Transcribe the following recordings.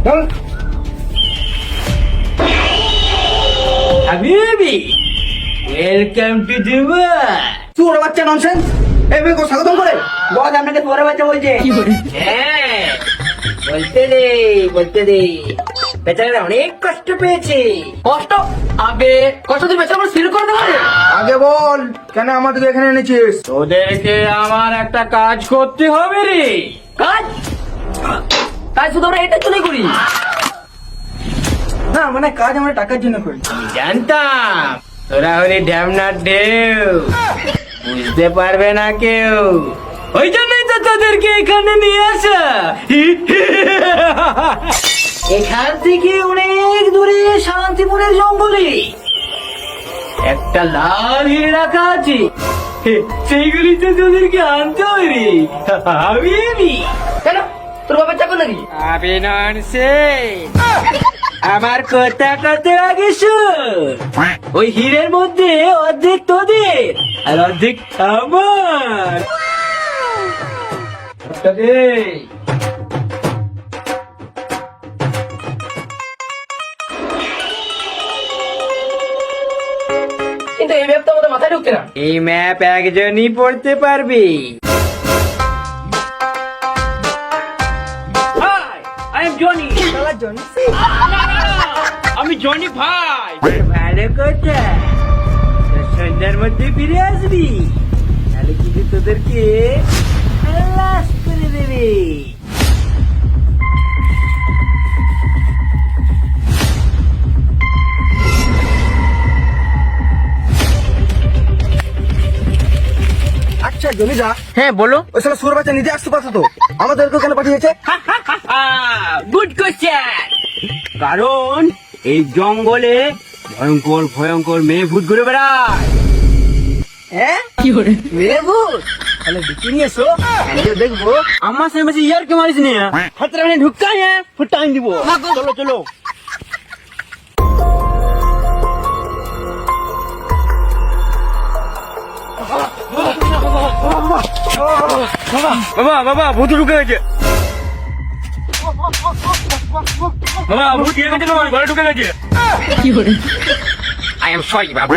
চল। হাবিবি, welcome to Dubai. চোর বাচ্চা ননসেন্স, এই মেয়েকে স্বাগতম করে বল আপনাকে পরে বাচ্চা বলছে। হ্যাঁ, বলতে দে বেচারা অনেক কষ্ট পেয়েছে। কষ্ট? আবে কষ্ট তুই বেচারা ফিল করতে পারে। আগে বল কেন আমাদের এখানে এনেছিস? তোদেরকে আমার একটা কাজ করতে হবে রে। কাজ? কাজ শুধু আমরা এটা চলে করি। না মানে কাজ আমরা টাকার জন্য করি। জানতাম তোরা হলি ড্যামনার ঢেউ, বুঝতে পারবে না কেউ, ওই জন্যই তো তোদেরকে এখানে নিয়ে আসা। এখান থেকে অনেক দূরে শান্তিপুরের জঙ্গলে একটা লাল হিরে রাখা আছে, সেইগুলি তো তোদেরকে আনতে হবে রে। হাবিবি, কেন তোর বাবার চাকর নাকি? আবে ননসেন্স, আমার কথা কত আগে শোন। ওই হীরের মধ্যে অর্ধেক তোদের আর অর্ধেক আমার। কিন্তু এই ম্যাপ তো আমাদের মাথায় ঢুকছে না। এই ম্যাপ একজনই পড়তে পারবি। I am Johnny. আমি জনি ভাই। ভালো কথা, সন্ধ্যার মধ্যে ফিরে আসবি, তাহলে কিন্তু তোদেরকে লাশ করে দেবে। আচ্ছা জমিদা, হ্যাঁ বলো। ওই সালা চোর বাচ্চা নিজে আসতে পারতো তো, আমাদেরকে কেন পাঠিয়েছে? Good question. কারণ এই জঙ্গলে ভয়ঙ্কর ভয়ঙ্কর মেয়ে ভূত ঘুরে বেড়ায়। হ্যাঁ কি করে মেয়ে ভূত? তাহলে দেখে নিয়ে এসো, আমিও দেখবো। আমার সামনে বেশি ইয়ার কে মারিস নি, হাতটা মানে ঢুকাই ফুটাই দিব। চলো চলো। বাবা বাবা ভূত ঢুকে গেছে। বাবা ভূত ঢুকে গেছে, বাবা ঘরে ঢুকে গেছে। কি করে? আই এম সরি বাবু।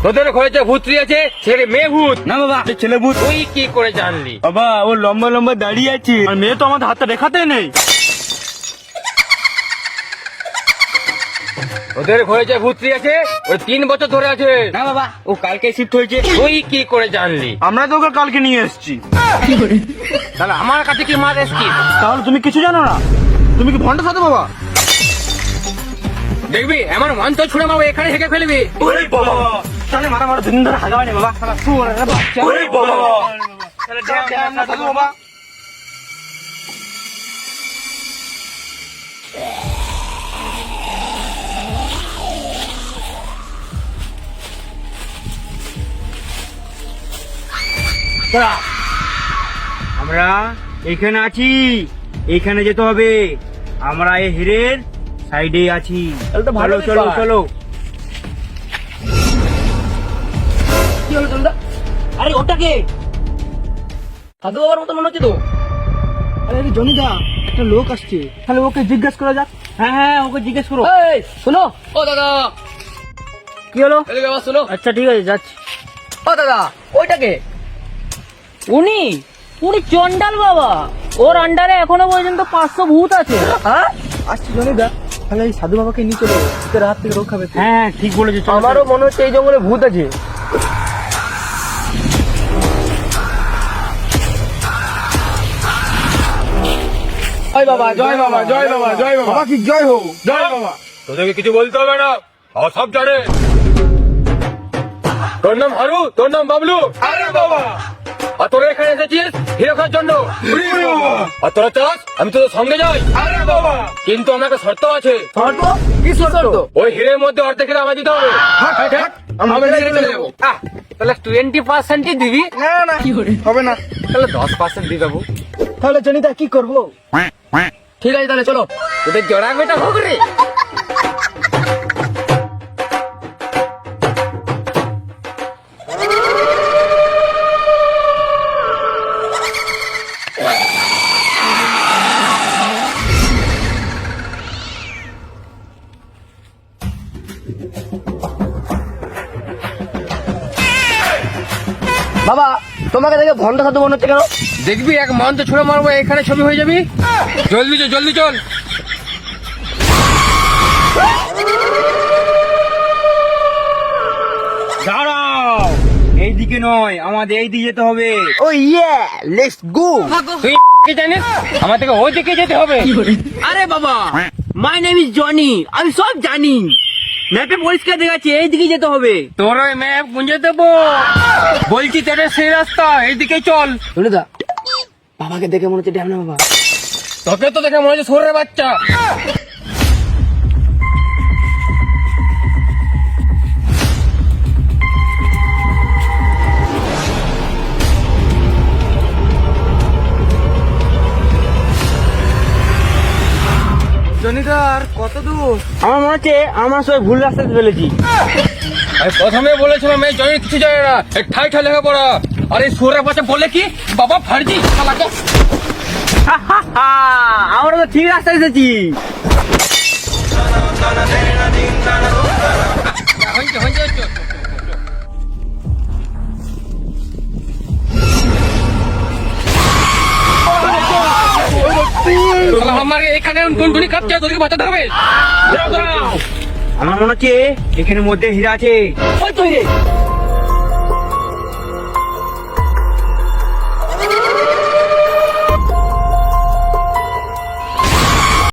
তোদের ঘরে যে ভূত আছে ছেলে মেয়ে ভূত না বাবা, ছেলে ভূত। তুই কি করে জানলি? বাবা ও লম্বা লম্বা দাঁড়িয়ে আছে, আর মেয়ে তো আমাদের হাতটা দেখাতে নেই। ওদের ঘরে যে ভূতরি আছে ওই 3 বছর ধরে আছে। না বাবা, ও কালকে শিফট হয়েছে। তুই কি করে জানলি? আমরা তো ওকে কালকে নিয়ে এসেছি। তাহলে আমার কাছে কি মার এসছিস? তাহলে তুমি কিছু জানো না? তুমি কি ভন্ড সাথে বাবা? দেখবি এমন মঞ্চ ছুড়ে মারবো, এখানে হেঁকে ফেলবি। ওরে বাবা, তাহলে মারা মারা দিন ধরে হাগাবানি বাবা। শালা শুয়োরের বাচ্চা। ওরে বাবা, তাহলে ড্যাম না দাদু বাবা। আমরা এখানে আছি, এখানে যেতে হবে। আমরা এই হিরের সাইডে আছি। চলো চলো চলো। কি হলো তোমরা? আরে ওটাকে সাধু বাবার মতো মনে হচ্ছে তো। আরে জমিদা, একটা লোক আসছে, তাহলে ওকে জিজ্ঞাসা করা যাক। হ্যাঁ হ্যাঁ, ওকে জিজ্ঞেস করো। এই শোনো, ও দাদা। কি হলো? এদিকে বাবা শোনো। আচ্ছা ঠিক আছে, যাচ্ছি। ও দাদা, ওইটাকে উনি উনি চন্ডাল বাবা। ওর আন্ডারে এখনো পর্যন্ত 500 ভূত আছে। হ্যাঁ আসছি জমিদা, তাহলে এই সাধু বাবাকে নিয়ে চলো, ভূতের হাত থেকে রক্ষা পেতে। হ্যাঁ ঠিক বলেছো। আমারও মনে হচ্ছে এই জঙ্গলে ভূত আছে। জয় বাবা, জয় বাবা, জয় বাবা, জয় বাবা। বাবা কি জয় হোক। জয় বাবা। তোদেরকে কিছু বলতে হবে না, ও সব জানে। তোর নাম হারু, তোর নাম বাবলু। আরে বাবা। আর তোরা এখানে এসেছিস হিরো খাওয়ার জন্য। আর তোরা চাস আমি তোদের সঙ্গে যাই। আরে বাবা, কিন্তু আমার একটা শর্ত আছে। শর্ত? কি শর্ত? ওই হিরের মধ্যে অর্ধেক হিরে আমায় দিতে হবে। আমি হিরে চলে যাবো। তাহলে 20% দিবি? না না হবে না। তাহলে 10% দিয়ে দেবো। তাহলে জনিদা কি করবো? ঠিক আছে তাহলে চলো, তোদের জড়া বেটা হোক রে। বাবা তোমাকে দেখে ভন্ড সাধু মনে হচ্ছে কেন? দেখবি এক মন্ত্র ছুড়ে মারবো, এখানে ছবি হয়ে যাবি। জলদি চল, জলদি চল। দাঁড়াও, এইদিকে নয়, আমাদের এই দিকে যেতে হবে। ও ইয়ে, লেটস গো। তুই কি জানিস আমার থেকে ওই দিকে যেতে হবে? আরে বাবা, মাই নেম ইজ জনি, আমি সব জানি। ম্যাপে পরিষ্কার দেখাচ্ছে এইদিকে যেতে হবে। তোর ওই ম্যাপ গুঁজে দেবো। বলছি তোর সেই রাস্তা, এইদিকে চল। জনিদা, বাবাকে দেখে মনে হচ্ছে ড্যামনা বাবা। তোকে তো দেখে মনে হচ্ছে সরের বাচ্চা। জনিদার কত দূর? আমার মনে হচ্ছে আমরা সবাই ভুল রাস্তায় ফেলেছি। আমি প্রথমে বলেছিলাম এই জয়ের কিছু যায় না, এই ঠাই ঠাই লেখাপড়া। আর এই সরের বাচ্চা বলে কি বাবা ফার্জি শালাকে। আমরা তো ঠিক রাস্তায় এসেছি। হইছে, হইছে, হইছে। শালা আমাকে এখানে টুনটুনি কাঁপছে, তোদেরকে বাঁচাতে হবে। দাঁড়াও, দাঁড়াও। আমার মনে হচ্ছে এখানে মধ্যে হীরা আছে। ওই তো রে।